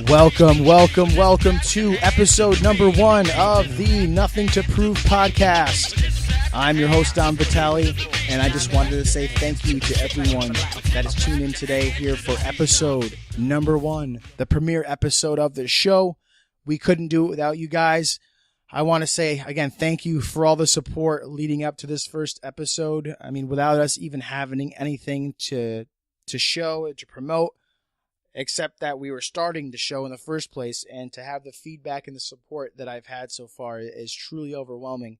Welcome to episode number 1 of the Nothing to Prove podcast. I'm your host, Dom Vitale, and I just wanted to say thank you to everyone that is tuned in today here for episode number 1, the premiere episode of the show. We couldn't do it without you guys. I want to say, again, thank you for all the support leading up to this first episode. I mean, without us even having anything to show, to promote, except that we were starting the show in the first place, and to have the feedback and the support that I've had so far is truly overwhelming.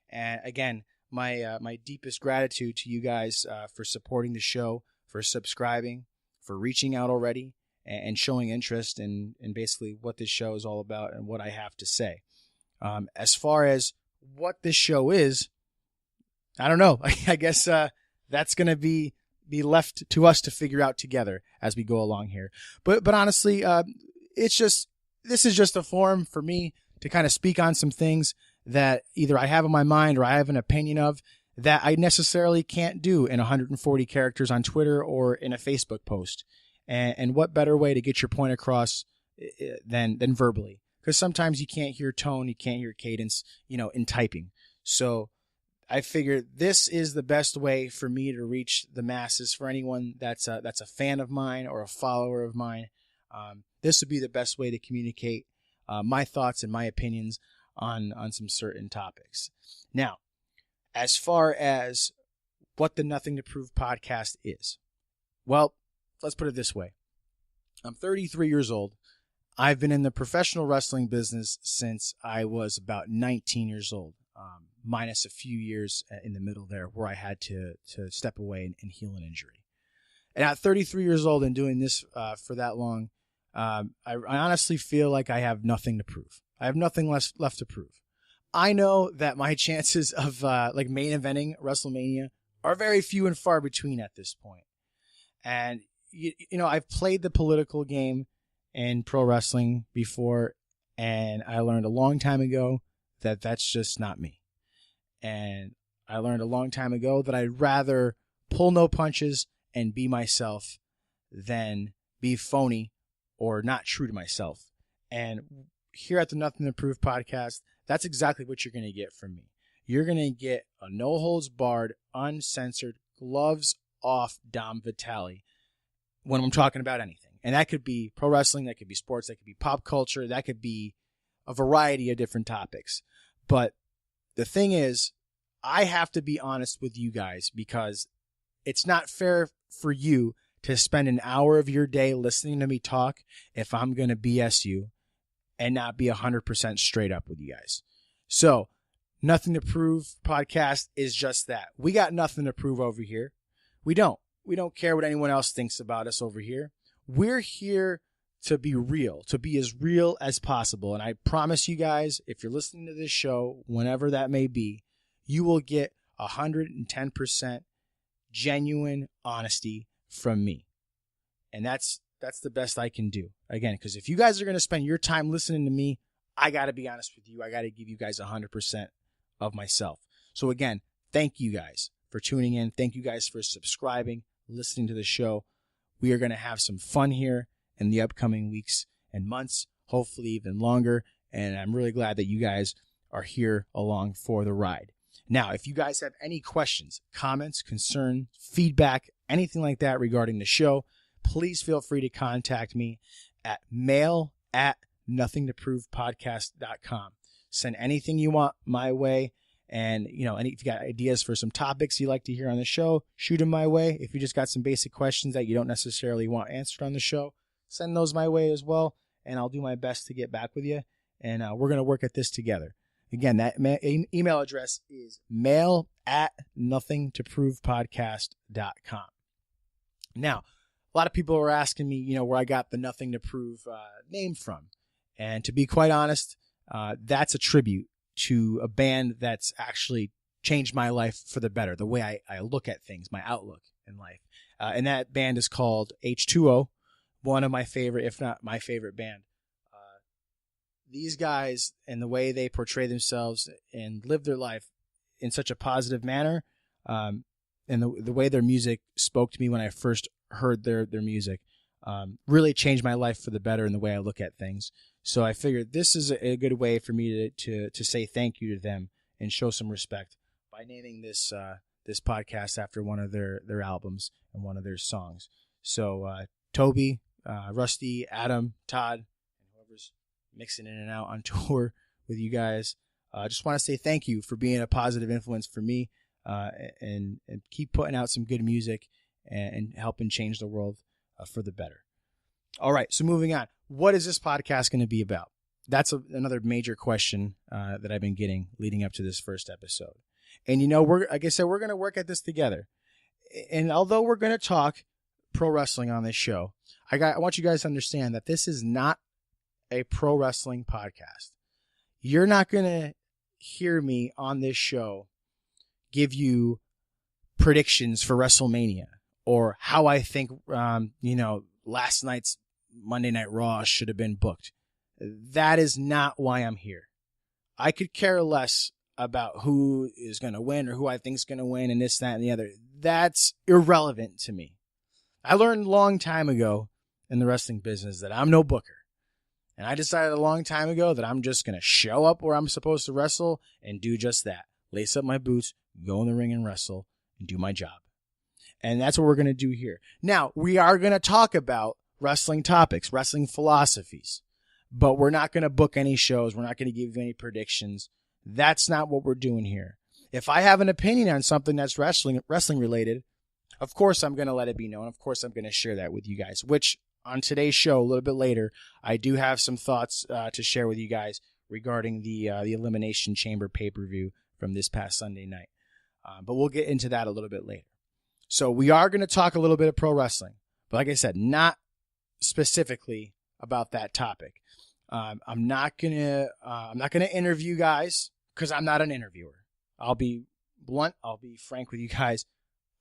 And again, my deepest gratitude to you guys for supporting the show, for subscribing, for reaching out already, and showing interest in basically what this show is all about and what I have to say. As far as what this show is, I don't know. I guess that's going to be left to us to figure out together as we go along here. But honestly, this is just a forum for me to kind of speak on some things that either I have in my mind or I have an opinion of that I necessarily can't do in 140 characters on Twitter or in a Facebook post. And what better way to get your point across than verbally? Because sometimes you can't hear tone, you can't hear cadence, in typing. So I figured this is the best way for me to reach the masses. For anyone that's a fan of mine or a follower of mine, this would be the best way to communicate my thoughts and my opinions on some certain topics. Now, as far as what the Nothing to Prove podcast is, well, let's put it this way. I'm 33 years old. I've been in the professional wrestling business since I was about 19 years old. Minus a few years in the middle there where I had to step away and heal an injury. And at 33 years old and doing this for that long, I honestly feel like I have nothing to prove. I have nothing left to prove. I know that my chances of main eventing WrestleMania are very few and far between at this point. And, I've played the political game in pro wrestling before, and I learned a long time ago that that's just not me. And I learned a long time ago that I'd rather pull no punches and be myself than be phony or not true to myself. And here at the Nothing to Prove podcast, that's exactly what you're going to get from me. You're going to get a no-holds-barred, uncensored, gloves-off Dom Vitale when I'm talking about anything. And that could be pro wrestling, that could be sports, that could be pop culture, that could be a variety of different topics. But the thing is, I have to be honest with you guys because it's not fair for you to spend an hour of your day listening to me talk if I'm going to BS you and not be 100% straight up with you guys. So, Nothing to Prove podcast is just that. We got nothing to prove over here. We don't. We don't care what anyone else thinks about us over here. We're here to be real, to be as real as possible. And I promise you guys, if you're listening to this show, whenever that may be, you will get 110% genuine honesty from me. And that's the best I can do. Again, because if you guys are going to spend your time listening to me, I got to be honest with you. I got to give you guys 100% of myself. So again, thank you guys for tuning in. Thank you guys for subscribing, listening to the show. We are going to have some fun here in the upcoming weeks and months, hopefully even longer. And I'm really glad that you guys are here along for the ride. Now, if you guys have any questions, comments, concerns, feedback, anything like that regarding the show, please feel free to contact me at mail@nothingtoprovepodcast.com. Send anything you want my way. And, if you got ideas for some topics you'd like to hear on the show, shoot them my way. If you just got some basic questions that you don't necessarily want answered on the show, send those my way as well. And I'll do my best to get back with you. And we're going to work at this together. Again, that email address is mail@nothingtoprovepodcast.com. Now, a lot of people are asking me, where I got the Nothing to Prove name from. And to be quite honest, that's a tribute to a band that's actually changed my life for the better, the way I look at things, my outlook in life. And that band is called H2O, one of my favorite, if not my favorite band. These guys and the way they portray themselves and live their life in such a positive manner, and the way their music spoke to me when I first heard their music, really changed my life for the better in the way I look at things. So I figured this is a good way for me to say thank you to them and show some respect by naming this podcast after one of their albums and one of their songs. So Toby, Rusty, Adam, Todd, and whoever's mixing in and out on tour with you guys, I just want to say thank you for being a positive influence for me, and keep putting out some good music and helping change the world for the better. All right, so moving on. What is this podcast going to be about? That's another major question that I've been getting leading up to this first episode. And, like I said, we're going to work at this together. And although we're going to talk pro wrestling on this show, I want you guys to understand that this is not a pro wrestling podcast. You're not going to hear me on this show give you predictions for WrestleMania or how I think, last night's Monday Night Raw should have been booked. That is not why I'm here. I could care less about who is going to win or who I think is going to win and this, that, and the other. That's irrelevant to me. I learned a long time ago in the wrestling business that I'm no booker. And I decided a long time ago that I'm just going to show up where I'm supposed to wrestle and do just that. Lace up my boots, go in the ring and wrestle, and do my job. And that's what we're going to do here. Now, we are going to talk about wrestling topics, wrestling philosophies, but we're not going to book any shows. We're not going to give you any predictions. That's not what we're doing here. If I have an opinion on something that's wrestling related, of course I'm going to let it be known. Of course I'm going to share that with you guys, which on today's show, a little bit later, I do have some thoughts to share with you guys regarding the Elimination Chamber pay-per-view from this past Sunday night. But we'll get into that a little bit later. So we are going to talk a little bit of pro wrestling, but like I said, not specifically about that topic. I'm not gonna interview guys because I'm not an interviewer. I'll be blunt. I'll be frank with you guys.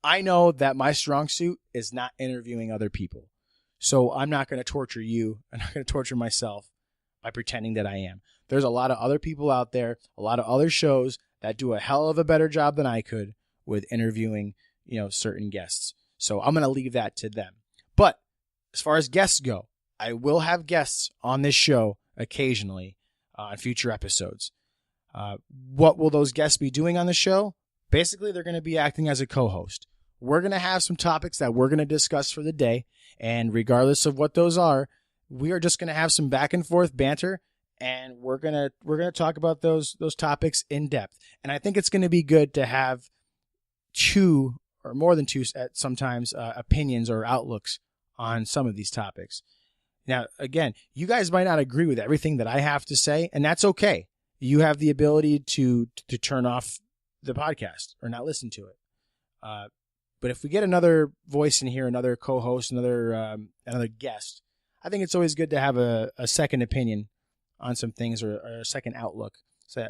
I know that my strong suit is not interviewing other people. So I'm not going to torture you. I'm not going to torture myself by pretending that I am. There's a lot of other people out there, a lot of other shows that do a hell of a better job than I could with interviewing, certain guests. So I'm going to leave that to them. But as far as guests go, I will have guests on this show occasionally on future episodes. What will those guests be doing on the show? Basically, they're going to be acting as a co-host. We're going to have some topics that we're going to discuss for the day. And regardless of what those are, we are just going to have some back and forth banter. And we're going to talk about those topics in depth. And I think it's going to be good to have two or more than two at sometimes opinions or outlooks on some of these topics. Now, again, you guys might not agree with everything that I have to say, and that's okay. You have the ability to turn off the podcast or not listen to it. But if we get another voice in here, another co-host, another guest, I think it's always good to have a second opinion on some things or a second outlook so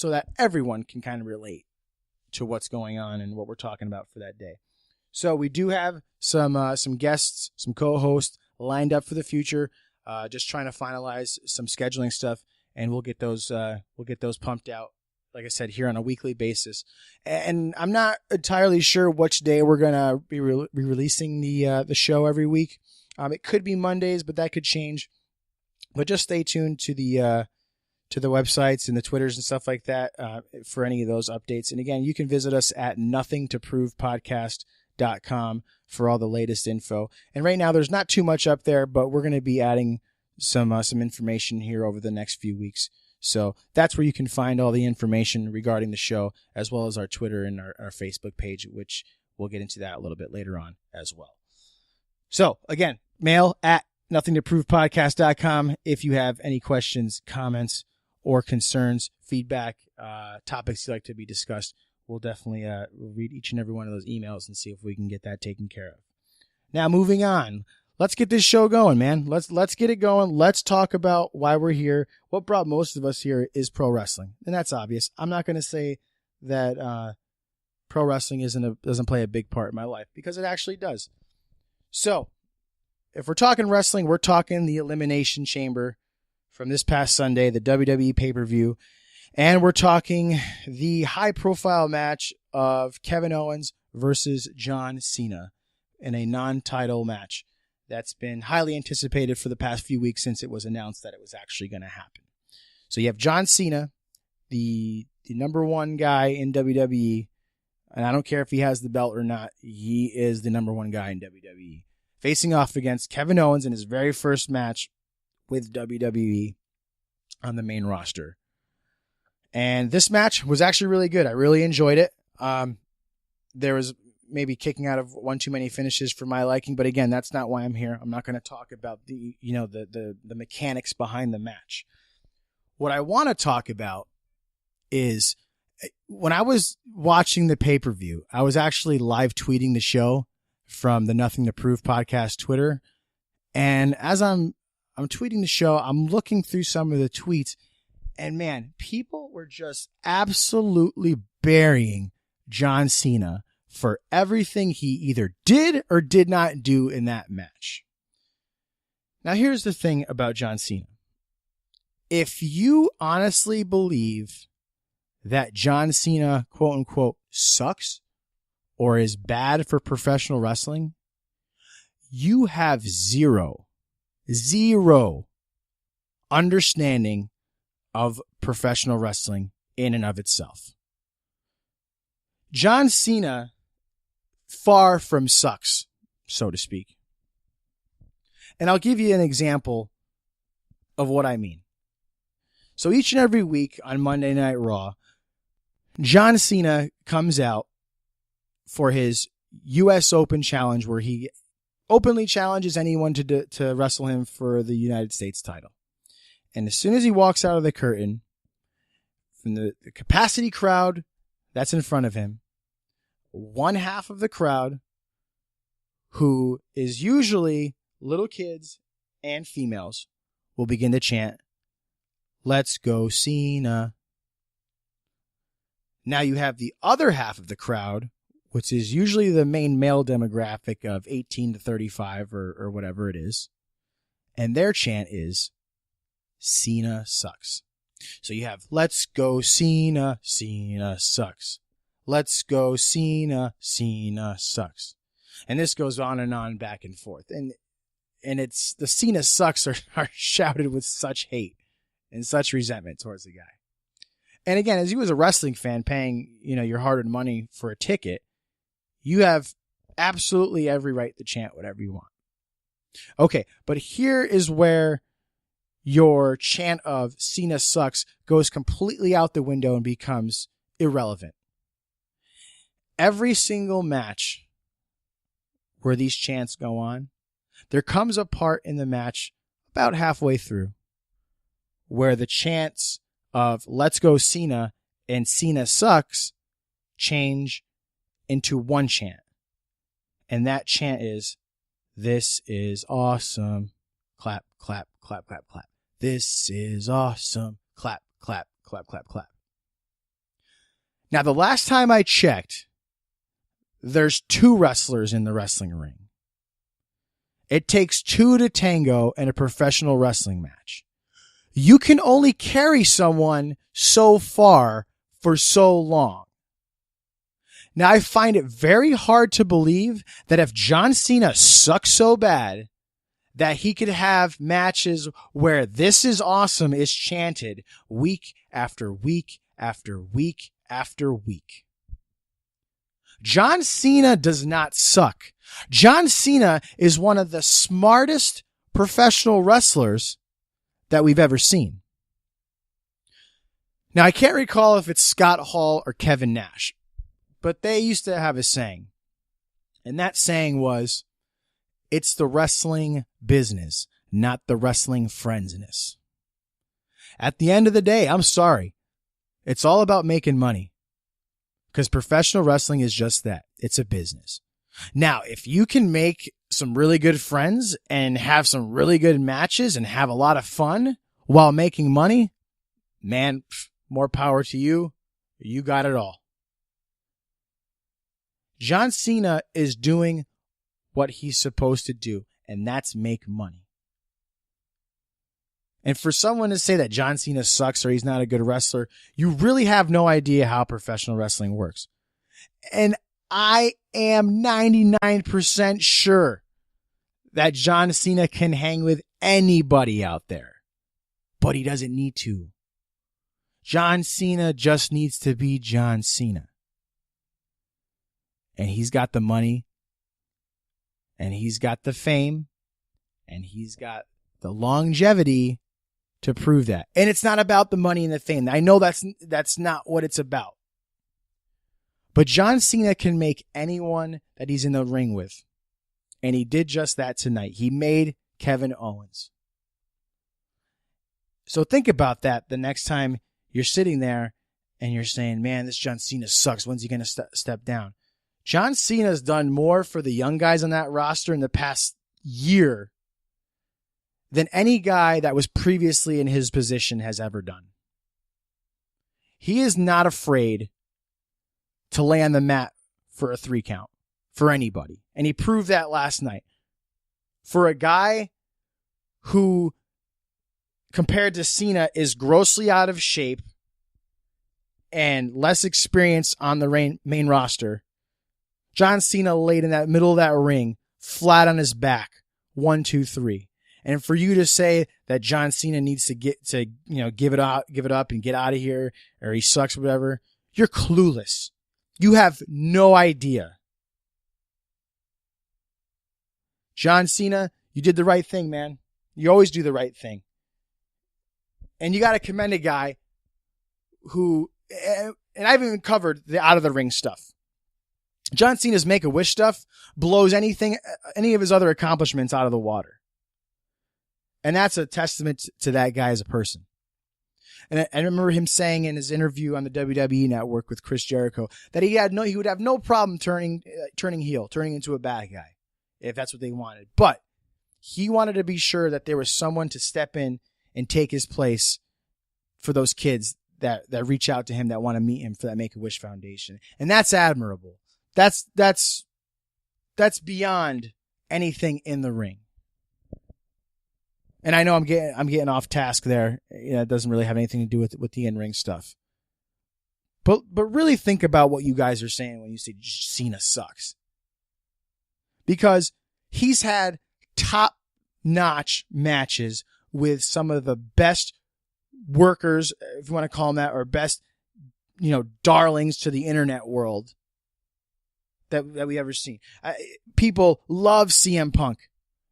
that everyone can kind of relate to what's going on and what we're talking about for that day. So we do have some guests, some co-hosts lined up for the future. Just trying to finalize some scheduling stuff, and we'll get those pumped out, like I said, here on a weekly basis. And I'm not entirely sure which day we're gonna be releasing the show every week. It could be Mondays, but that could change. But just stay tuned to the websites and the Twitters and stuff like that for any of those updates. And again, you can visit us at nothingtoprovepodcast.com for all the latest info. And right now, there's not too much up there, but we're going to be adding some information here over the next few weeks. So that's where you can find all the information regarding the show, as well as our Twitter and our Facebook page, which we'll get into that a little bit later on as well. So again, mail at nothingtoprovepodcast.com if you have any questions, comments, or concerns, feedback, topics you'd like to be discussed. We'll definitely we'll read each and every one of those emails and see if we can get that taken care of. Now, moving on. Let's get this show going, man. Let's get it going. Let's talk about why we're here. What brought most of us here is pro wrestling, and that's obvious. I'm not going to say that pro wrestling doesn't play a big part in my life, because it actually does. So, if we're talking wrestling, we're talking the Elimination Chamber from this past Sunday, the WWE pay-per-view, and we're talking the high-profile match of Kevin Owens versus John Cena in a non-title match. that's been highly anticipated for the past few weeks since it was announced that it was actually going to happen. So you have John Cena, the number one guy in WWE, and I don't care if he has the belt or not, he is the number one guy in WWE, facing off against Kevin Owens in his very first match with WWE on the main roster. And this match was actually really good. I really enjoyed it. There was maybe kicking out of one too many finishes for my liking, but again, that's not why I'm here. I'm not going to talk about the mechanics behind the match. What I want to talk about is when I was watching the pay-per-view, I was actually live tweeting the show from the Nothing to Prove podcast Twitter. And as I'm tweeting the show, I'm looking through some of the tweets, and man, people were just absolutely burying John Cena for everything he either did or did not do in that match. Now, here's the thing about John Cena. If you honestly believe that John Cena, quote unquote, sucks or is bad for professional wrestling, you have zero understanding of professional wrestling in and of itself. John Cena far from sucks, so to speak. And I'll give you an example of what I mean. So each and every week on Monday Night Raw, John Cena comes out for his U.S. Open challenge where he openly challenges anyone to wrestle him for the United States title. And as soon as he walks out of the curtain, from the capacity crowd that's in front of him, one half of the crowd, who is usually little kids and females, will begin to chant, "Let's go Cena." Now you have the other half of the crowd, which is usually the main male demographic of 18 to 35 or whatever it is. And their chant is, "Cena sucks." So you have, "Let's go Cena, Cena sucks. Let's go Cena, Cena sucks." And this goes on back and forth. And it's the Cena sucks are shouted with such hate and such resentment towards the guy. And again, as you as a wrestling fan paying, your hard-earned money for a ticket, you have absolutely every right to chant whatever you want. Okay, but here is where your chant of Cena sucks goes completely out the window and becomes irrelevant. Every single match where these chants go on, there comes a part in the match about halfway through where the chants of "Let's go Cena" and "Cena sucks" change into one chant. And that chant is, "This is awesome. Clap, clap, clap, clap, clap. This is awesome. Clap, clap, clap, clap, clap." Now, the last time I checked, there's 2 wrestlers in the wrestling ring. It takes 2 to tango in a professional wrestling match. You can only carry someone so far for so long. Now, I find it very hard to believe that if John Cena sucks so bad that he could have matches where "This is awesome" is chanted week after week after week after week. John Cena does not suck. John Cena is one of the smartest professional wrestlers that we've ever seen. Now, I can't recall if it's Scott Hall or Kevin Nash, but they used to have a saying. And that saying was, "It's the wrestling business, not the wrestling friendsness." At the end of the day, I'm sorry, it's all about making money. Because professional wrestling is just that. It's a business. Now, if you can make some really good friends and have some really good matches and have a lot of fun while making money, man, more power to you. You got it all. John Cena is doing what he's supposed to do, and that's make money. And for someone to say that John Cena sucks or he's not a good wrestler, you really have no idea how professional wrestling works. And I am 99% sure that John Cena can hang with anybody out there, but he doesn't need to. John Cena just needs to be John Cena. And he's got the money, and he's got the fame, and he's got the longevity to prove that. And it's not about the money and the fame. I know that's not what it's about. But John Cena can make anyone that he's in the ring with. And he did just that tonight. He made Kevin Owens. So think about that the next time you're sitting there and you're saying, man, this John Cena sucks. When's he going to step down? John Cena's done more for the young guys on that roster in the past year than any guy that was previously in his position has ever done. He is not afraid to lay on the mat for a 3 count for anybody. And he proved that last night. For a guy who, compared to Cena, is grossly out of shape and less experience on the main roster, John Cena laid in that middle of that ring, flat on his back, 1, 2, 3. And for you to say that John Cena needs to give it up and get out of here, or he sucks, or whatever, you're clueless. You have no idea. John Cena, you did the right thing, man. You always do the right thing. And you got to commend a guy who, and I've even covered the out of the ring stuff. John Cena's Make-A-Wish stuff blows any of his other accomplishments out of the water. And that's a testament to that guy as a person. And I remember him saying in his interview on the WWE Network with Chris Jericho that he would have no problem turning heel, turning into a bad guy, if that's what they wanted. But he wanted to be sure that there was someone to step in and take his place for those kids that reach out to him, that want to meet him for that Make-A-Wish Foundation. And that's admirable. That's beyond anything in the ring. And I know I'm getting off task there. It doesn't really have anything to do with the in-ring stuff. But really think about what you guys are saying when you say Cena sucks. Because he's had top-notch matches with some of the best workers, if you want to call them that, or best, darlings to the internet world that we ever seen. People love CM Punk.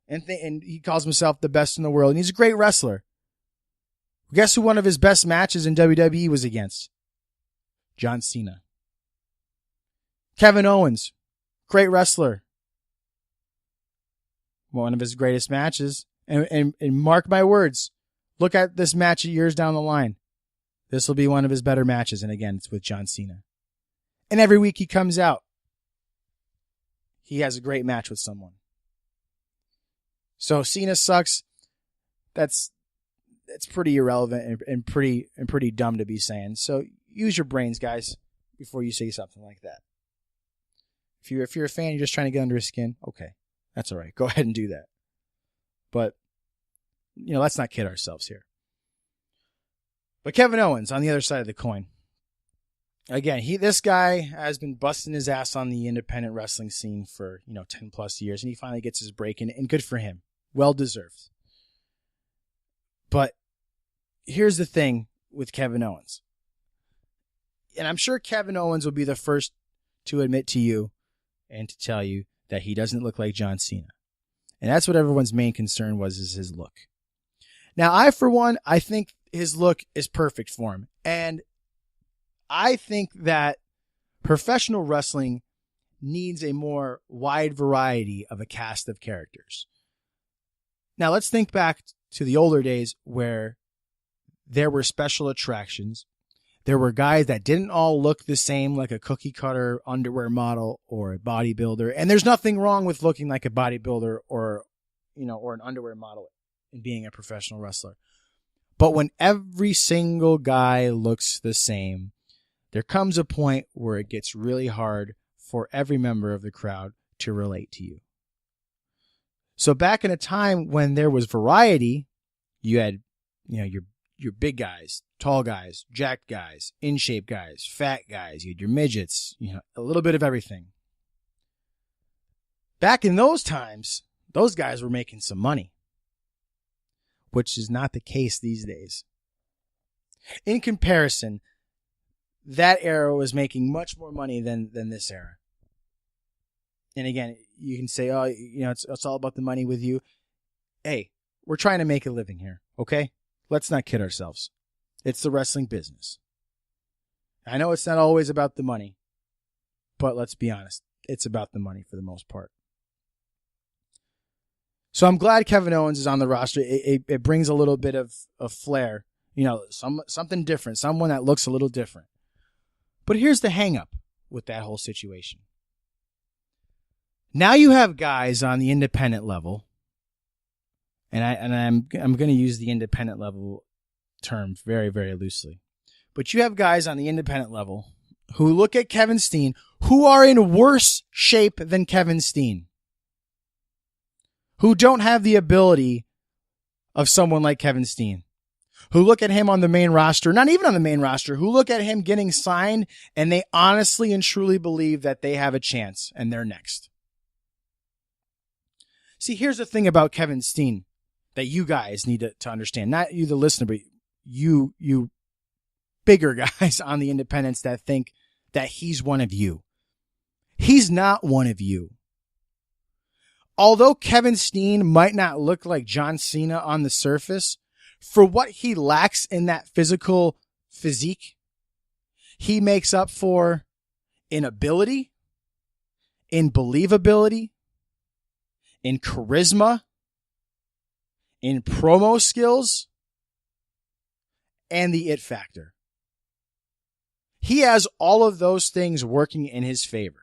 And he calls himself the best in the world. And he's a great wrestler. Guess who one of his best matches in WWE was against? John Cena. Kevin Owens, great wrestler. One of his greatest matches. And mark my words, look at this match years down the line. This will be one of his better matches. And again, it's with John Cena. And every week he comes out, he has a great match with someone. So Cena sucks. That's pretty irrelevant and pretty dumb to be saying. So use your brains, guys, before you say something like that. If you're a fan, you're just trying to get under his skin. Okay, that's all right. Go ahead and do that. But let's not kid ourselves here. But Kevin Owens on the other side of the coin. Again, this guy has been busting his ass on the independent wrestling scene for 10 plus years, and he finally gets his break, and good for him. Well deserved. But here's the thing with Kevin Owens. And I'm sure Kevin Owens will be the first to admit to you and to tell you that he doesn't look like John Cena. And that's what everyone's main concern was, is his look. Now, I think his look is perfect for him. And I think that professional wrestling needs a more wide variety of a cast of characters. Now, let's think back to the older days where there were special attractions. There were guys that didn't all look the same, like a cookie cutter underwear model or a bodybuilder. And there's nothing wrong with looking like a bodybuilder or an underwear model and being a professional wrestler. But when every single guy looks the same, there comes a point where it gets really hard for every member of the crowd to relate to you. So back in a time when there was variety, you had, your big guys, tall guys, jacked guys, in shape guys, fat guys, you had your midgets, a little bit of everything. Back in those times, those guys were making some money, which is not the case these days. In comparison, that era was making much more money than this era. And again, you can say, oh, it's all about the money with you. Hey, we're trying to make a living here, okay? Let's not kid ourselves. It's the wrestling business. I know it's not always about the money, but let's be honest. It's about the money for the most part. So I'm glad Kevin Owens is on the roster. It brings a little bit of flair, something different, someone that looks a little different. But here's the hang up with that whole situation. Now you have guys on the independent level, and I'm going to use the independent level term very, very loosely. But you have guys on the independent level who look at Kevin Steen, who are in worse shape than Kevin Steen, who don't have the ability of someone like Kevin Steen, who look at him on the main roster, not even on the main roster, who look at him getting signed, and they honestly and truly believe that they have a chance and they're next. See, here's the thing about Kevin Steen that you guys need to understand. Not you, the listener, but you bigger guys on the independents that think that he's one of you. He's not one of you. Although Kevin Steen might not look like John Cena on the surface, for what he lacks in that physical physique, he makes up for in ability, in believability, in charisma, in promo skills, and the it factor. He has all of those things working in his favor.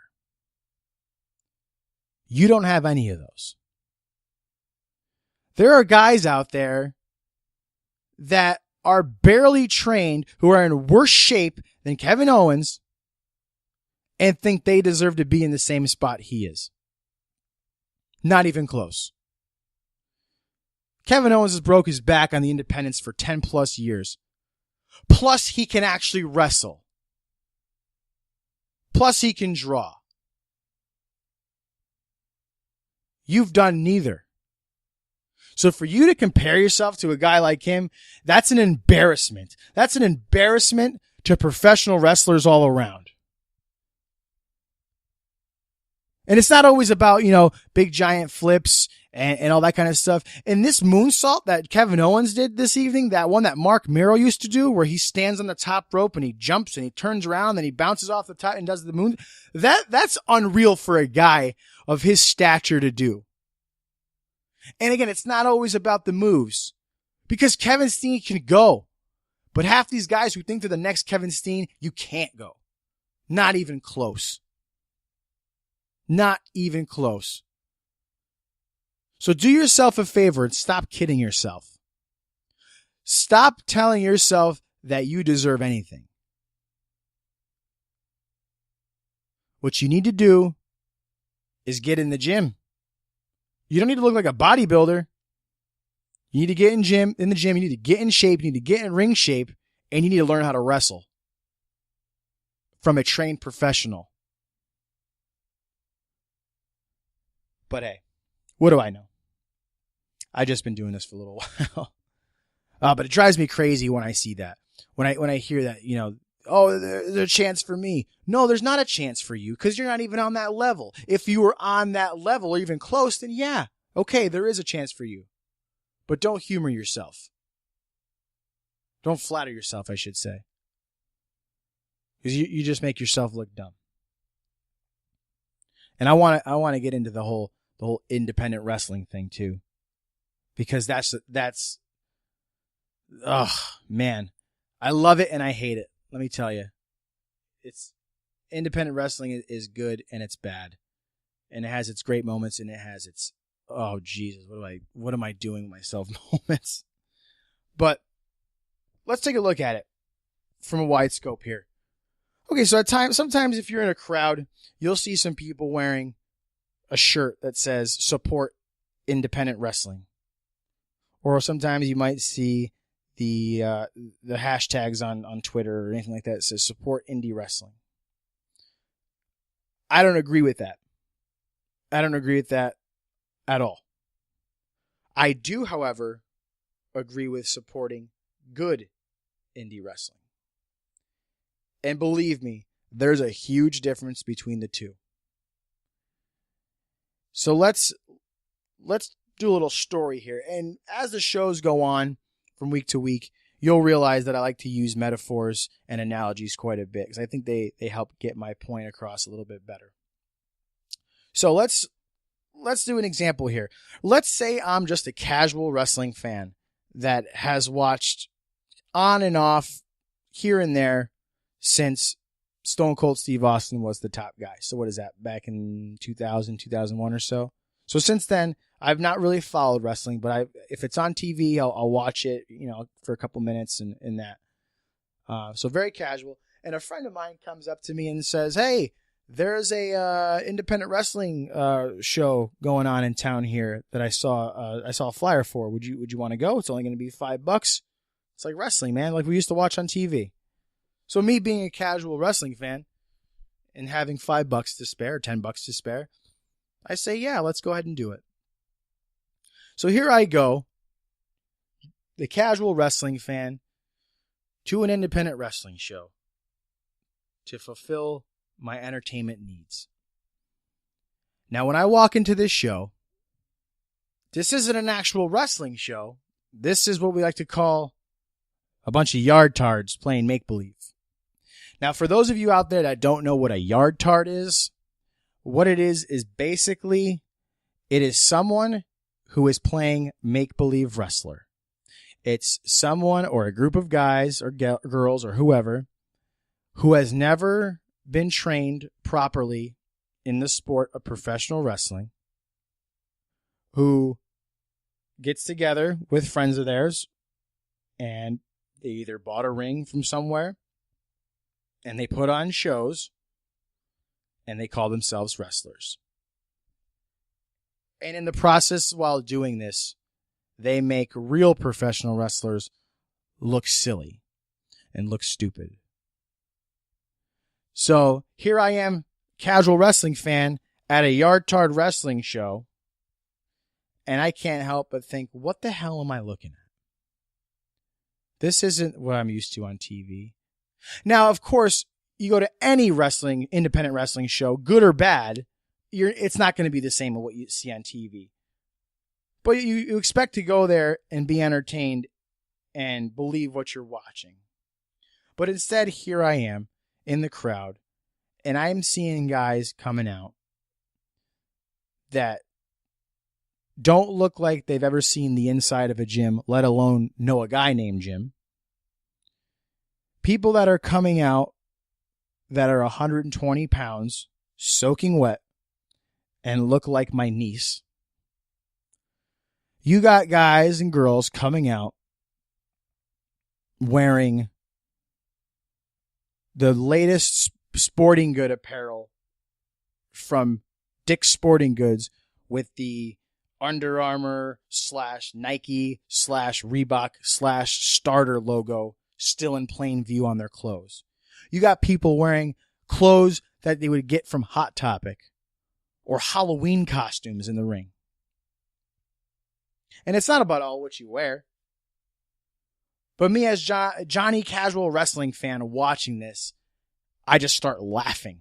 You don't have any of those. There are guys out there that are barely trained, who are in worse shape than Kevin Owens, and think they deserve to be in the same spot he is. Not even close. Kevin Owens has broke his back on the independents for 10 plus years. Plus he can actually wrestle. Plus he can draw. You've done neither. So for you to compare yourself to a guy like him, that's an embarrassment. That's an embarrassment to professional wrestlers all around. And it's not always about, big giant flips and all that kind of stuff. And this moonsault that Kevin Owens did this evening, that one that Mark Miro used to do, where he stands on the top rope and he jumps and he turns around and he bounces off the top and does the moon, that's unreal for a guy of his stature to do. And again, it's not always about the moves, because Kevin Steen can go, but half these guys who think they're the next Kevin Steen, you can't go. Not even close. Not even close. So do yourself a favor and stop kidding yourself. Stop telling yourself that you deserve anything. What you need to do is get in the gym. You don't need to look like a bodybuilder. You need to get in the gym. You need to get in shape. You need to get in ring shape, and you need to learn how to wrestle from a trained professional. But hey, what do I know? I've just been doing this for a little while. But it drives me crazy when I see that. When I hear that, there's a chance for me. No, there's not a chance for you, because you're not even on that level. If you were on that level or even close, then yeah, okay, there is a chance for you. But don't humor yourself. Don't flatter yourself, I should say. Because you just make yourself look dumb. And I want to get into the whole independent wrestling thing too. Because that's man, I love it and I hate it. Let me tell you, it's independent wrestling is good and it's bad, and it has its great moments and it has its oh Jesus, what am I doing with myself moments. But let's take a look at it from a wide scope here. Okay, so sometimes if you're in a crowd, you'll see some people wearing a shirt that says support independent wrestling, or sometimes you might see the hashtags on Twitter or anything like that says support indie wrestling. I don't agree with that. I don't agree with that at all. I do, however, agree with supporting good indie wrestling. And believe me, there's a huge difference between the two. So let's do a little story here. And as the shows go on from week to week, you'll realize that I like to use metaphors and analogies quite a bit because I think they help get my point across a little bit better. So let's do an example here. Let's say I'm just a casual wrestling fan that has watched on and off here and there since Stone Cold Steve Austin was the top guy. So what is that? Back in 2000, 2001 or so. So since then, I've not really followed wrestling, but if it's on TV, I'll watch it, for a couple minutes and that. So very casual. And a friend of mine comes up to me and says, "Hey, there's a independent wrestling show going on in town here that I saw a flyer for. Would you want to go? It's only going to be $5. It's like wrestling, man, like we used to watch on TV." So me being a casual wrestling fan and having $5 to spare, $10 to spare, I say, yeah, let's go ahead and do it. So here I go, the casual wrestling fan, to an independent wrestling show to fulfill my entertainment needs. Now, when I walk into this show, this isn't an actual wrestling show. This is what we like to call a bunch of yard tards playing make-believe. Now, for those of you out there that don't know what a yard tard is, what it is basically, it is someone who is playing make-believe wrestler. It's someone or a group of guys or girls or whoever who has never been trained properly in the sport of professional wrestling, who gets together with friends of theirs and they either bought a ring from somewhere and they put on shows and they call themselves wrestlers. And in the process, while doing this, they make real professional wrestlers look silly and look stupid. So here I am, casual wrestling fan at a yard tard wrestling show, and I can't help but think, what the hell am I looking at? This isn't what I'm used to on TV. Now, of course, you go to any independent wrestling show, good or bad, it's not going to be the same as what you see on TV. But you expect to go there and be entertained and believe what you're watching. But instead, here I am in the crowd, and I'm seeing guys coming out that don't look like they've ever seen the inside of a gym, let alone know a guy named Jim. People that are coming out that are 120 pounds, soaking wet, and look like my niece. You got guys and girls coming out wearing the latest sporting good apparel from Dick's Sporting Goods with the Under Armour / Nike / Reebok / Starter logo still in plain view on their clothes. You got people wearing clothes that they would get from Hot Topic or Halloween costumes in the ring. And it's not about all what you wear. But me as Johnny casual wrestling fan watching this, I just start laughing.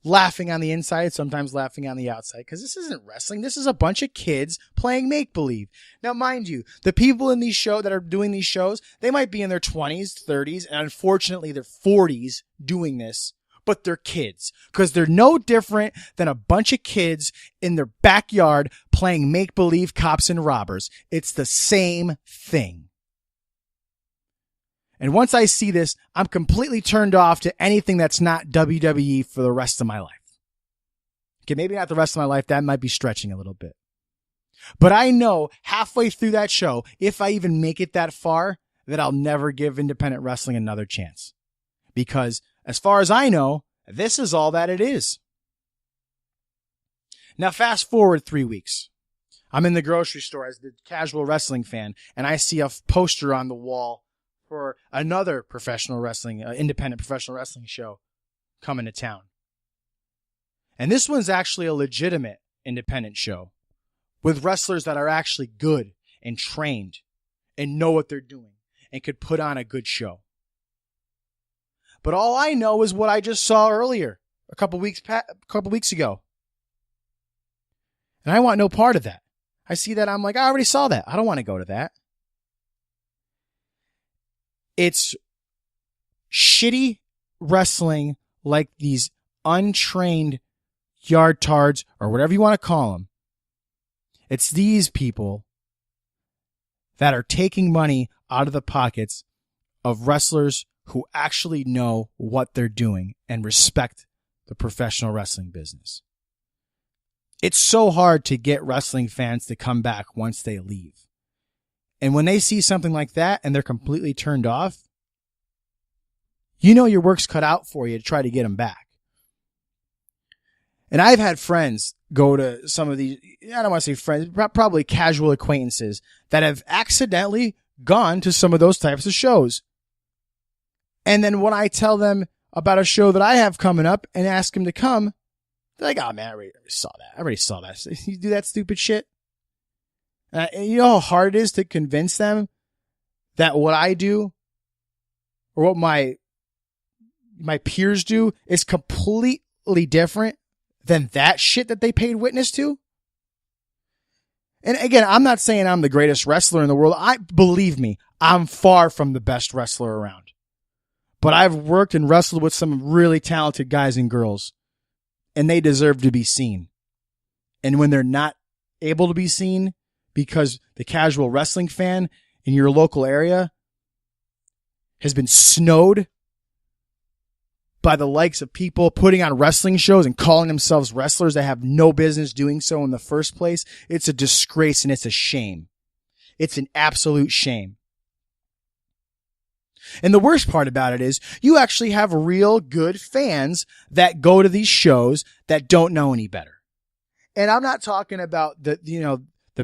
Laughing on the inside, sometimes laughing on the outside. Because this isn't wrestling. This is a bunch of kids playing make-believe. Now, mind you, the people in these shows that are doing these shows, they might be in their 20s, 30s, and unfortunately their 40s doing this. But they're kids. Because they're no different than a bunch of kids in their backyard playing make-believe cops and robbers. It's the same thing. And once I see this, I'm completely turned off to anything that's not WWE for the rest of my life. Okay, maybe not the rest of my life. That might be stretching a little bit. But I know halfway through that show, if I even make it that far, that I'll never give independent wrestling another chance. Because as far as I know, this is all that it is. Now fast forward 3 weeks. I'm in the grocery store as the casual wrestling fan, and I see a poster on the wall for another professional wrestling, independent professional wrestling show coming to town. And this one's actually a legitimate independent show. with wrestlers that are actually good and trained and know what they're doing and could put on a good show. But all I know is what I just saw earlier, a couple weeks ago. And I want no part of that. I see that, I'm like, I already saw that. I don't want to go to that. It's shitty wrestling like these untrained yardtards or whatever you want to call them. It's these people that are taking money out of the pockets of wrestlers who actually know what they're doing and respect the professional wrestling business. It's so hard to get wrestling fans to come back once they leave. And when they see something like that and they're completely turned off, you know your work's cut out for you to try to get them back. And I've had friends go to some of these, I don't want to say friends, probably casual acquaintances that have accidentally gone to some of those types of shows. And then when I tell them about a show that I have coming up and ask them to come, they're like, oh man, I already saw that. I already saw that. You do that stupid shit. And you know how hard it is to convince them that what I do or what my peers do is completely different than that shit that they paid witness to? And again, I'm not saying I'm the greatest wrestler in the world. Believe me, I'm far from the best wrestler around. But I've worked and wrestled with some really talented guys and girls, and they deserve to be seen. And when they're not able to be seen because the casual wrestling fan in your local area has been snowed by the likes of people putting on wrestling shows and calling themselves wrestlers that have no business doing so in the first place, it's a disgrace and it's a shame. It's an absolute shame. And the worst part about it is you actually have real good fans that go to these shows that don't know any better. And I'm not talking about the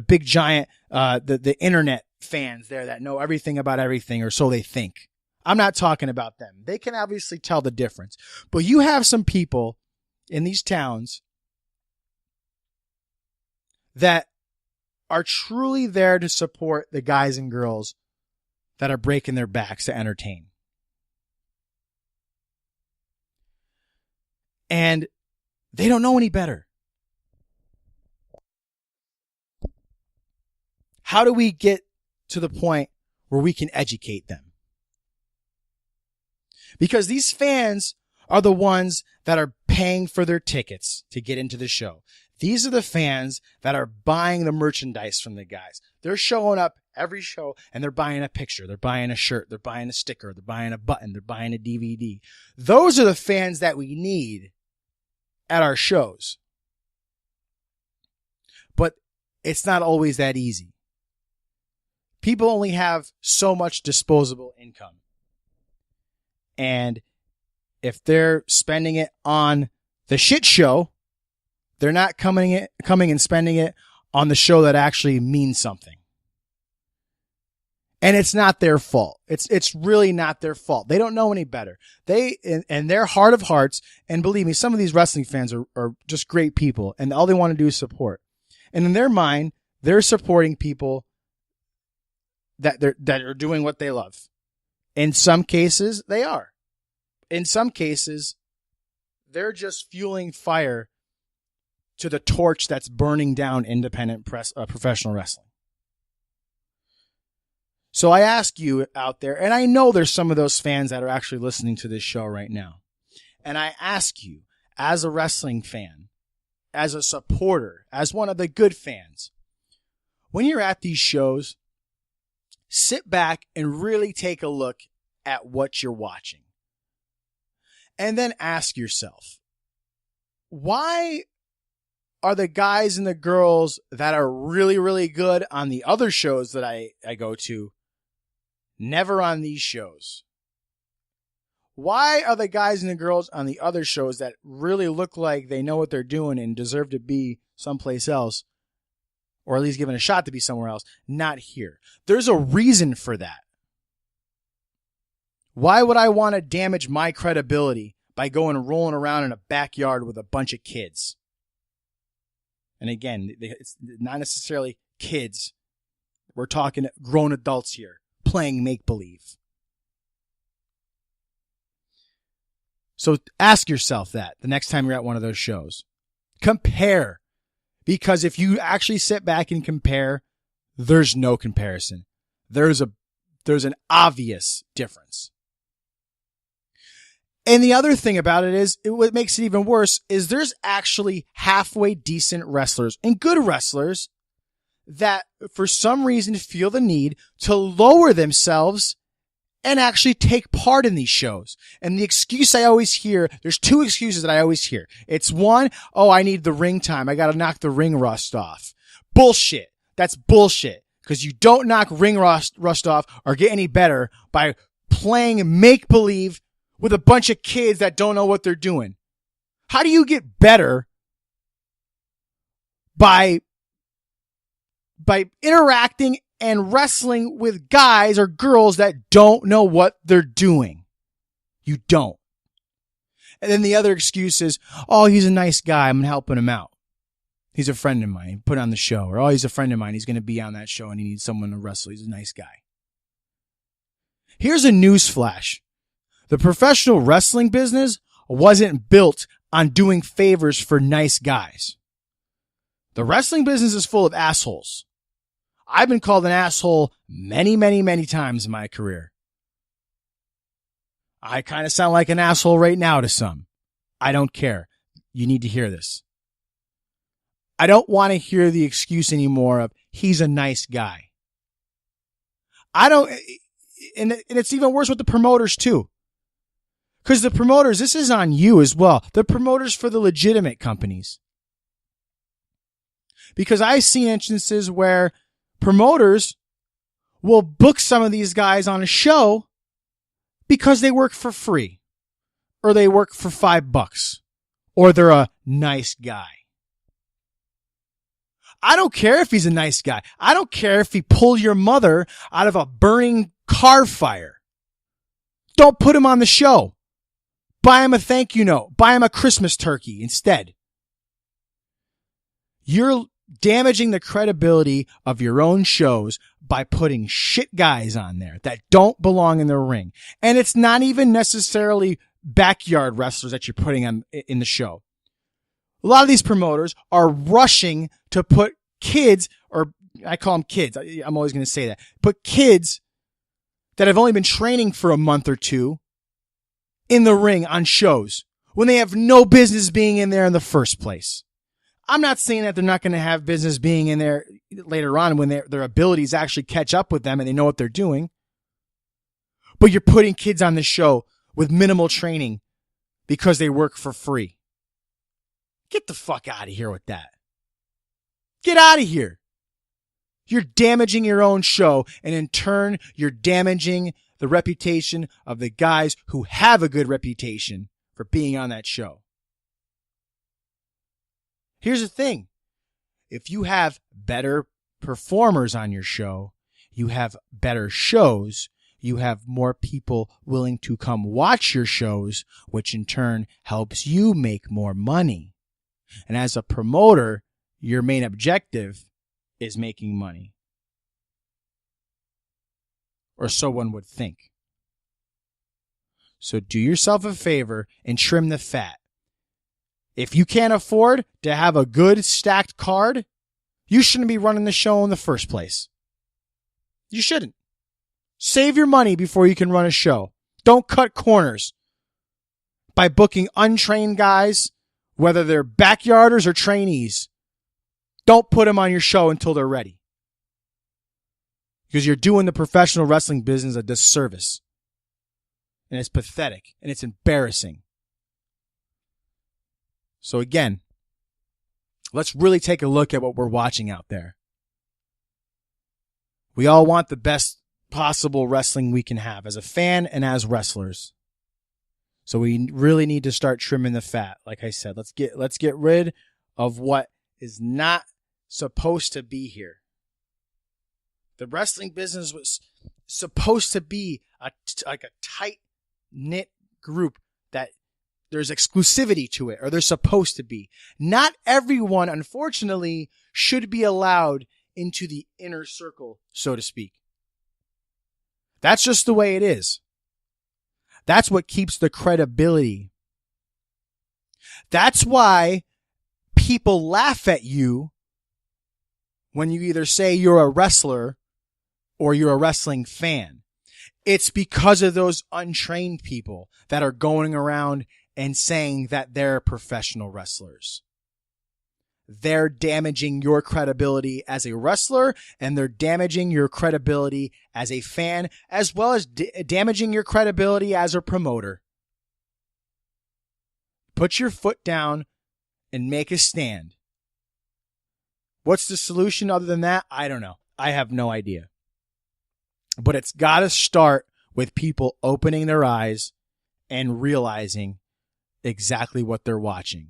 big giant, the internet fans there that know everything about everything, or so they think. I'm not talking about them. They can obviously tell the difference. But you have some people in these towns that are truly there to support the guys and girls that are breaking their backs to entertain. And they don't know any better. How do we get to the point where we can educate them? Because these fans are the ones that are paying for their tickets to get into the show. These are the fans that are buying the merchandise from the guys. They're showing up every show and they're buying a picture. They're buying a shirt. They're buying a sticker. They're buying a button. They're buying a DVD. Those are the fans that we need at our shows. But it's not always that easy. People only have so much disposable income. And if they're spending it on the shit show, they're not coming and spending it on the show that actually means something. And it's not their fault. It's really not their fault. They don't know any better. They, in their heart of hearts, and believe me, some of these wrestling fans are just great people, and all they want to do is support. And in their mind, they're supporting people that are doing what they love. In some cases, they are. In some cases, they're just fueling fire to the torch that's burning down independent professional wrestling. So I ask you out there, and I know there's some of those fans that are actually listening to this show right now. And I ask you, as a wrestling fan, as a supporter, as one of the good fans, when you're at these shows, sit back and really take a look at what you're watching. And then ask yourself, why are the guys and the girls that are really, really good on the other shows that I go to never on these shows? Why are the guys and the girls on the other shows that really look like they know what they're doing and deserve to be someplace else, or at least given a shot to be somewhere else, not here? There's a reason for that. Why would I want to damage my credibility by going and rolling around in a backyard with a bunch of kids? And again, it's not necessarily kids. We're talking grown adults here playing make-believe. So ask yourself that the next time you're at one of those shows. Compare. Because if you actually sit back and compare, there's no comparison. There's an obvious difference. And the other thing about it is, what makes it even worse is there's actually halfway decent wrestlers and good wrestlers that for some reason feel the need to lower themselves and actually take part in these shows. And the excuse I always hear, there's two excuses that I always hear. It's one, oh, I need the ring time. I got to knock the ring rust off. Bullshit. That's bullshit. Because you don't knock ring rust off or get any better by playing make-believe with a bunch of kids that don't know what they're doing. How do you get better by interacting and wrestling with guys or girls that don't know what they're doing? You don't. And then the other excuse is, oh, he's a nice guy. I'm helping him out. He's a friend of mine. Put on the show. Or, oh, he's a friend of mine. He's going to be on that show and he needs someone to wrestle. He's a nice guy. Here's a news flash. The professional wrestling business wasn't built on doing favors for nice guys. The wrestling business is full of assholes. I've been called an asshole many, many, many times in my career. I kind of sound like an asshole right now to some. I don't care. You need to hear this. I don't want to hear the excuse anymore of, he's a nice guy. And it's even worse with the promoters too. Because the promoters, this is on you as well. The promoters for the legitimate companies. Because I've seen instances where promoters will book some of these guys on a show because they work for free. Or they work for $5. Or they're a nice guy. I don't care if he's a nice guy. I don't care if he pulled your mother out of a burning car fire. Don't put him on the show. Buy him a thank you note. Buy him a Christmas turkey instead. You're damaging the credibility of your own shows by putting shit guys on there that don't belong in the ring. And it's not even necessarily backyard wrestlers that you're putting on in the show. A lot of these promoters are rushing to put kids, or I call them kids. I'm always going to say that. Put kids that have only been training for a month or two in the ring on shows when they have no business being in there in the first place. I'm not saying that they're not going to have business being in there later on when their abilities actually catch up with them and they know what they're doing. But you're putting kids on the show with minimal training because they work for free. Get the fuck out of here with that. Get out of here. You're damaging your own show, and in turn, you're damaging the reputation of the guys who have a good reputation for being on that show. Here's the thing. If you have better performers on your show, you have better shows, you have more people willing to come watch your shows, which in turn helps you make more money. And as a promoter, your main objective is making money. Or so one would think. So do yourself a favor and trim the fat. If you can't afford to have a good stacked card, you shouldn't be running the show in the first place. You shouldn't. Save your money before you can run a show. Don't cut corners by booking untrained guys, whether they're backyarders or trainees. Don't put them on your show until they're ready. Because you're doing the professional wrestling business a disservice. And it's pathetic. And it's embarrassing. So again, let's really take a look at what we're watching out there. We all want the best possible wrestling we can have as a fan and as wrestlers. So we really need to start trimming the fat. Like I said, let's get rid of what is not supposed to be here. The wrestling business was supposed to be like a tight-knit group that there's exclusivity to it, or there's supposed to be. Not everyone, unfortunately, should be allowed into the inner circle, so to speak. That's just the way it is. That's what keeps the credibility. That's why people laugh at you when you either say you're a wrestler or you're a wrestling fan. It's because of those untrained people that are going around and saying that they're professional wrestlers. They're damaging your credibility as a wrestler, and they're damaging your credibility as a fan, as well as damaging your credibility as a promoter. Put your foot down and make a stand. What's the solution other than that? I don't know. I have no idea. But it's got to start with people opening their eyes and realizing exactly what they're watching.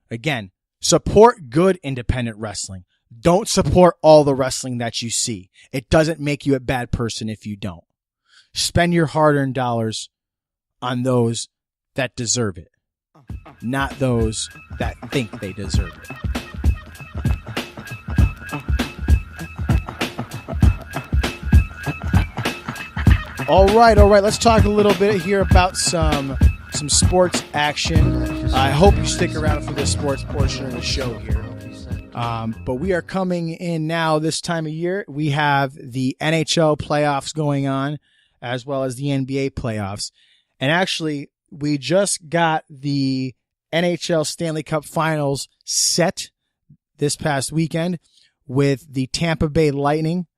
Again, support good independent wrestling. Don't support all the wrestling that you see. It doesn't make you a bad person if you don't. Spend your hard-earned dollars on those that deserve it, not those that think they deserve it. All right. Let's talk a little bit here about some sports action. I hope you stick around for the sports portion of the show here. But we are coming in now this time of year. We have the NHL playoffs going on, as well as the NBA playoffs. And actually, we just got the NHL Stanley Cup Finals set this past weekend with the Tampa Bay Lightning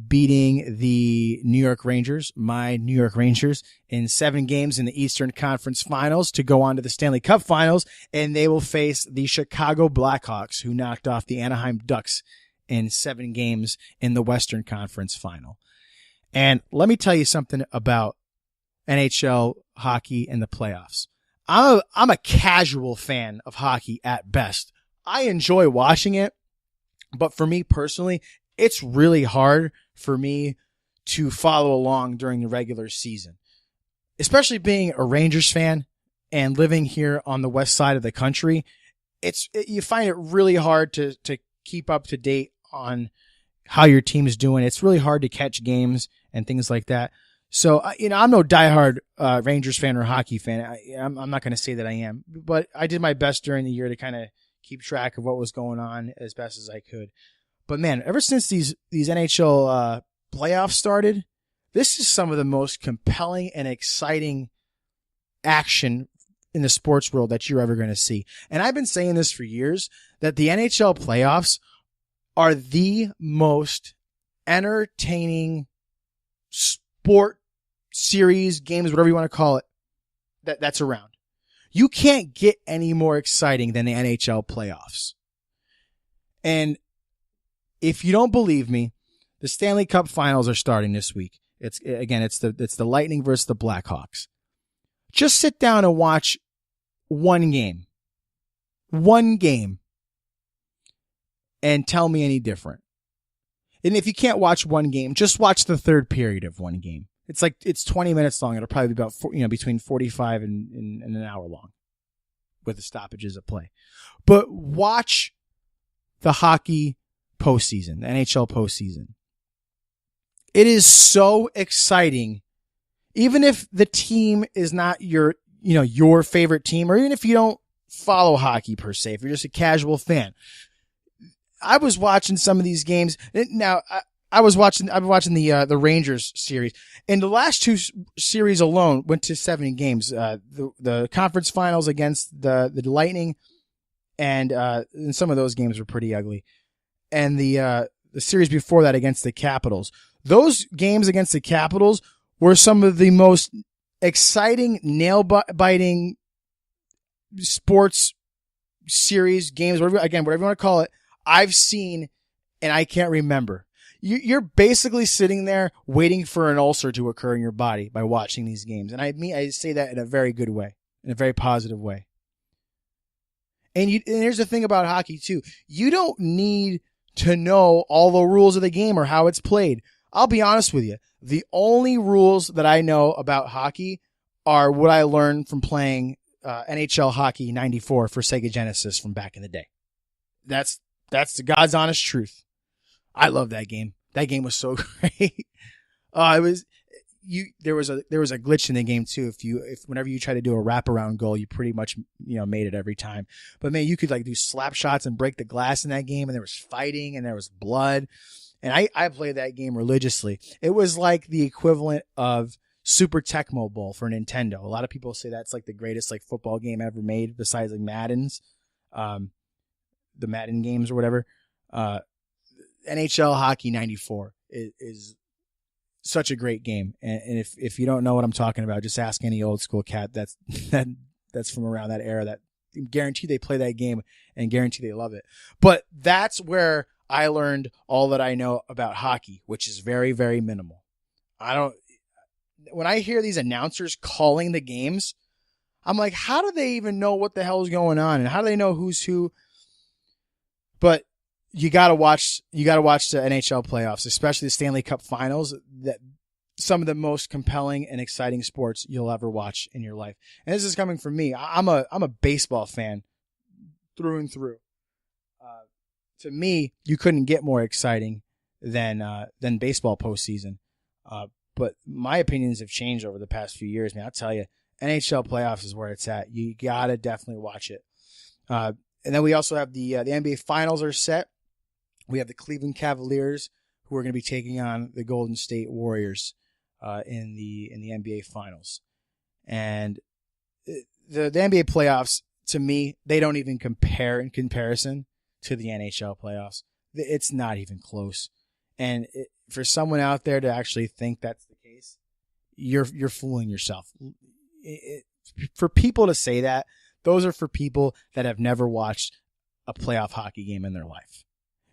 beating the New York Rangers, my New York Rangers, in 7 games in the Eastern Conference Finals to go on to the Stanley Cup Finals, and they will face the Chicago Blackhawks, who knocked off the Anaheim Ducks in 7 games in the Western Conference Final. And let me tell you something about NHL hockey and the playoffs. I'm a casual fan of hockey at best. I enjoy watching it, but for me personally, it's really hard for me to follow along during the regular season, especially being a Rangers fan and living here on the west side of the country. You find it really hard to keep up to date on how your team is doing. It's really hard to catch games and things like that. So, I'm no diehard Rangers fan or hockey fan. I'm not going to say that I am, but I did my best during the year to kind of keep track of what was going on as best as I could. But man, ever since these NHL playoffs started, this is some of the most compelling and exciting action in the sports world that you're ever going to see. And I've been saying this for years, that the NHL playoffs are the most entertaining sport series, games, whatever you want to call it, that's around. You can't get any more exciting than the NHL playoffs. And if you don't believe me, the Stanley Cup Finals are starting this week. It's the Lightning versus the Blackhawks. Just sit down and watch one game, and tell me any different. And if you can't watch one game, just watch the third period of one game. It's 20 minutes long. It'll probably be about between 45 and an hour long, with the stoppages at play. But watch the hockey postseason, the NHL postseason. It is so exciting, even if the team is not your favorite team, or even if you don't follow hockey per se, if you're just a casual fan. I was watching some of these games. Now, I've been watching the Rangers series, and the last 2 series alone went to 7 games. The conference finals against the Lightning, and some of those games were pretty ugly. And the series before that against the Capitals. Those games against the Capitals were some of the most exciting, nail-biting sports series, games, whatever you want to call it, I've seen, and I can't remember. You're basically sitting there waiting for an ulcer to occur in your body by watching these games. And I say that in a very good way, in a very positive way. And here's the thing about hockey too. You don't need to know all the rules of the game or how it's played. I'll be honest with you. The only rules that I know about hockey are what I learned from playing NHL Hockey 94 for Sega Genesis from back in the day. That's the God's honest truth. I love that game. That game was so great. There was a glitch in the game too. If whenever you try to do a wraparound goal, you pretty much made it every time. But man, you could like do slap shots and break the glass in that game, and there was fighting and there was blood. And I played that game religiously. It was like the equivalent of Super Tecmo Bowl for Nintendo. A lot of people say that's like the greatest like football game ever made, besides like Madden's, the Madden games or whatever. NHL Hockey 94 is such a great game. And if you don't know what I'm talking about, just ask any old school cat that's from around that era. That guarantee they play that game and guarantee they love it. But that's where I learned all that I know about hockey, which is very, very minimal. When I hear these announcers calling the games, I'm like, how do they even know what the hell is going on? And how do they know who's who? But you gotta watch the NHL playoffs, especially the Stanley Cup Finals. That some of the most compelling and exciting sports you'll ever watch in your life. And this is coming from me. I'm a baseball fan through and through. To me, you couldn't get more exciting than baseball postseason. But my opinions have changed over the past few years, man. I'll tell you, NHL playoffs is where it's at. You gotta definitely watch it. And then we also have the NBA Finals are set. We have the Cleveland Cavaliers, who are going to be taking on the Golden State Warriors in the NBA Finals. And the NBA playoffs, to me, they don't even compare in comparison to the NHL playoffs. It's not even close. And for someone out there to actually think that's the case, you're fooling yourself. For people to say that, those are for people that have never watched a playoff hockey game in their life.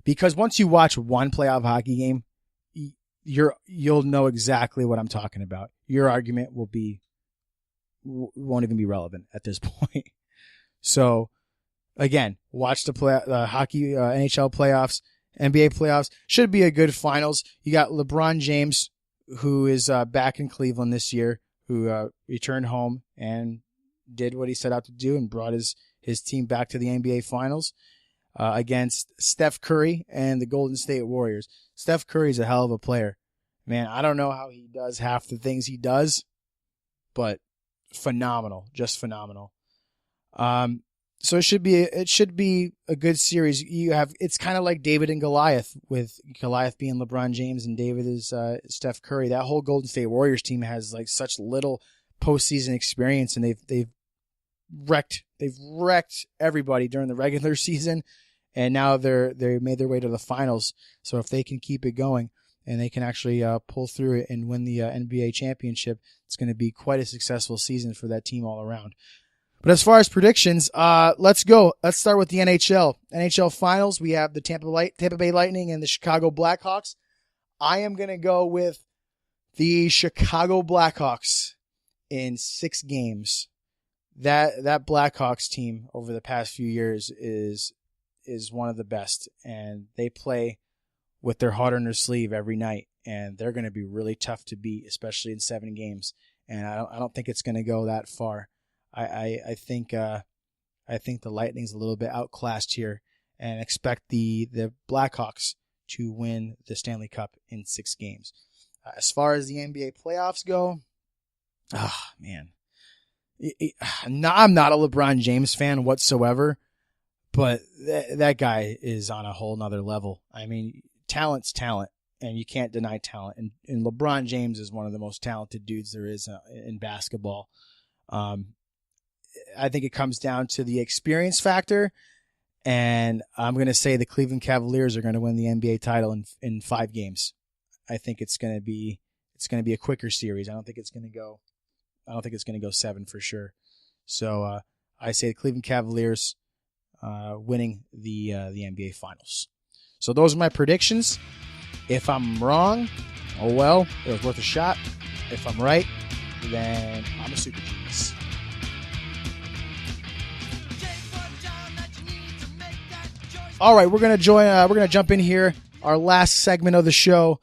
Because once you watch one playoff hockey game, you'll know exactly what I'm talking about. Your argument won't even be relevant at this point. So, again, watch the hockey NHL playoffs, NBA playoffs. Should be a good finals. You got LeBron James, who is back in Cleveland this year, who returned home and did what he set out to do and brought his team back to the NBA Finals. Against Steph Curry and the Golden State Warriors. Steph Curry's a hell of a player. Man, I don't know how he does half the things he does, but phenomenal, just phenomenal. So it should be a good series. It's kind of like David and Goliath, with Goliath being LeBron James and David is Steph Curry. That whole Golden State Warriors team has like such little postseason experience, and they've wrecked everybody during the regular season, and now they made their way to the finals. So if they can keep it going and they can actually pull through it and win the NBA championship, it's going to be quite a successful season for that team all around. But as far as predictions, let's go. Let's start with the NHL. NHL Finals, we have the Tampa Bay Lightning and the Chicago Blackhawks. I am going to go with the Chicago Blackhawks in 6 games. That Blackhawks team over the past few years is one of the best, and they play with their heart on their sleeve every night, and they're going to be really tough to beat, especially in 7 games. And I don't think it's going to go that far. I think the Lightning's a little bit outclassed here, and expect the Blackhawks to win the Stanley Cup in 6 games. As far as the NBA playoffs go, man. I'm not a LeBron James fan whatsoever, but that guy is on a whole nother level. I mean, talent's talent, and you can't deny talent. And LeBron James is one of the most talented dudes there is in basketball. I think it comes down to the experience factor, and I'm going to say the Cleveland Cavaliers are going to win the NBA title in 5 games. I think it's going to be a quicker series. I don't think it's going to go 7 for sure. So I say the Cleveland Cavaliers winning the NBA Finals. So those are my predictions. If I'm wrong, oh well, it was worth a shot. If I'm right, then I'm a super genius. All right, we're gonna jump in here. Our last segment of the show.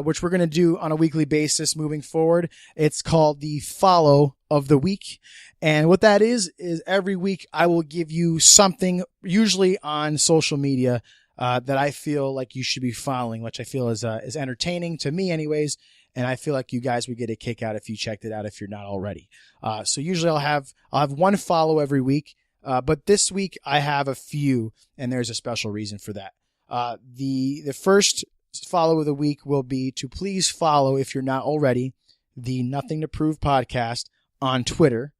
which we're going to do on a weekly basis moving forward. It's called the Follow of the Week. And what that is every week I will give you something, usually on social media, that I feel like you should be following, which I feel is entertaining to me anyways. And I feel like you guys would get a kick out if you checked it out if you're not already. So usually I'll have one follow every week. But this week I have a few, and there's a special reason for that. The first follow of the week will be to please follow, if you're not already, the Nothing to Prove podcast on Twitter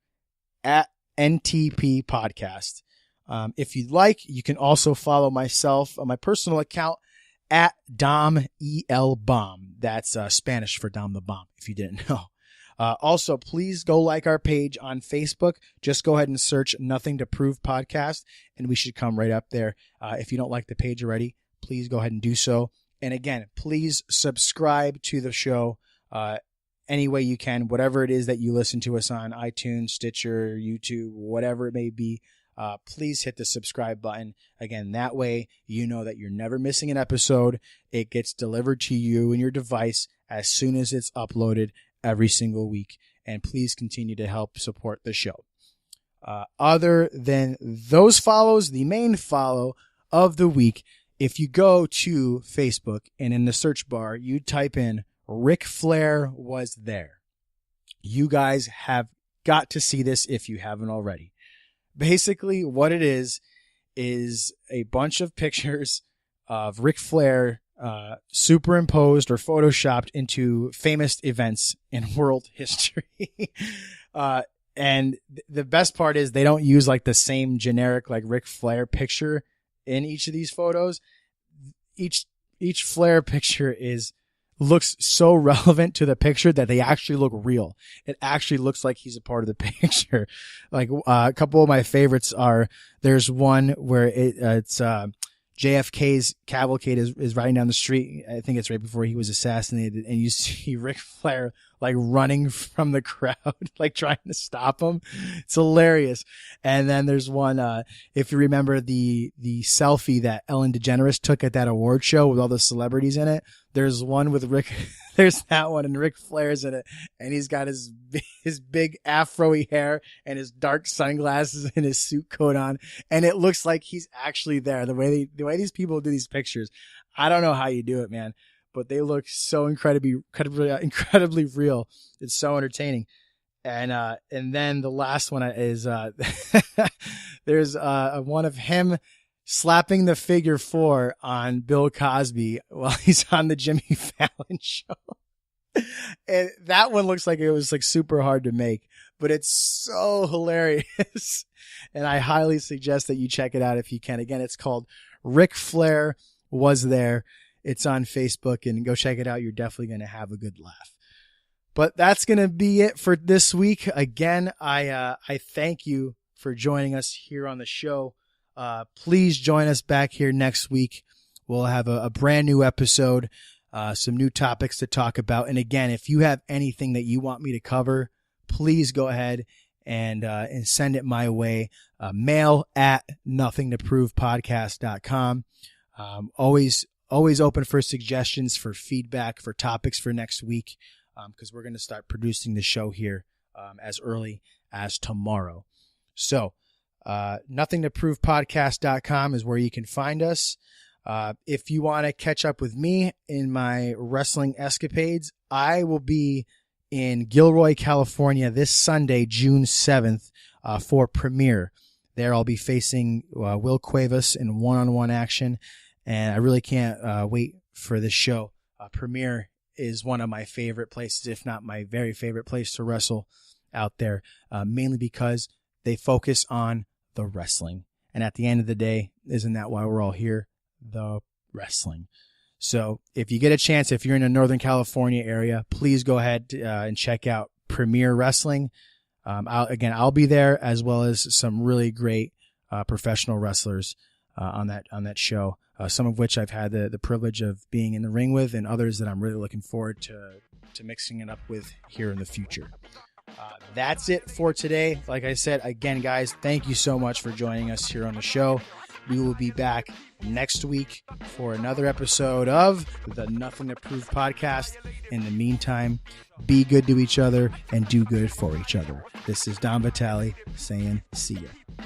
at NTP Podcast. If you'd like, you can also follow myself on my personal account at Dom EL Bomb. That's Spanish for Dom the Bomb, if you didn't know. Also, please go like our page on Facebook. Just go ahead and search Nothing to Prove Podcast, and we should come right up there. If you don't like the page already, please go ahead and do so. And again, please subscribe to the show any way you can, whatever it is that you listen to us on, iTunes, Stitcher, YouTube, whatever it may be. Please hit the subscribe button. Again, that way you know that you're never missing an episode. It gets delivered to you and your device as soon as it's uploaded every single week. And please continue to help support the show. Other than those follows, the main follow of the week, if you go to Facebook and in the search bar, you type in Ric Flair was there. You guys have got to see this if you haven't already. Basically, what it is a bunch of pictures of Ric Flair superimposed or photoshopped into famous events in world history. And the best part is they don't use like the same generic like Ric Flair picture in each of these photos. Each Flair picture looks so relevant to the picture that they actually look real. It actually looks like he's a part of the picture. Like a couple of my favorites are, there's one where it's JFK's cavalcade is riding down the street. I think it's right before he was assassinated, and you see Ric Flair like running from the crowd, like trying to stop him. It's hilarious. And then there's one, if you remember the selfie that Ellen DeGeneres took at that award show with all the celebrities in it. There's one with there's that one, and Ric Flair's in it, and he's got his big afro-y hair and his dark sunglasses and his suit coat on, and it looks like he's actually there. The way these people do these pictures, I don't know how you do it, man, but they look so incredibly real. It's so entertaining. And then the last one is there's one of him slapping the figure 4 on Bill Cosby while he's on the Jimmy Fallon show. And that one looks like it was like super hard to make, but it's so hilarious. And I highly suggest that you check it out if you can. Again, it's called Ric Flair Was There. It's on Facebook, and go check it out. You're definitely going to have a good laugh. But that's going to be it for this week. Again, I thank you for joining us here on the show. Please join us back here next week. We'll have a brand new episode, some new topics to talk about. And again, if you have anything that you want me to cover, please go ahead and send it my way. Mail at nothingtoprovepodcast.com. Always open for suggestions, for feedback, for topics for next week. Because we're going to start producing the show here as early as tomorrow. So, nothingtoprovepodcast.com is where you can find us. If you want to catch up with me in my wrestling escapades, I will be in Gilroy, California this Sunday, June 7th, for Premiere. There I'll be facing Will Cuevas in one-on-one action, and I really can't wait for this show. Premiere is one of my favorite places, if not my very favorite place to wrestle out there, mainly because they focus on the wrestling. And at the end of the day, isn't that why we're all here? The wrestling. So if you get a chance, if you're in the Northern California area, please go ahead and check out Premiere Wrestling. I'll be there, as well as some really great professional wrestlers on that show. Some of which I've had the privilege of being in the ring with, and others that I'm really looking forward to mixing it up with here in the future. That's it for today. Like I said, again, guys, thank you so much for joining us here on the show. We will be back next week for another episode of the Nothing to Prove podcast. In the meantime, be good to each other and do good for each other. This is Don Vitale saying see ya.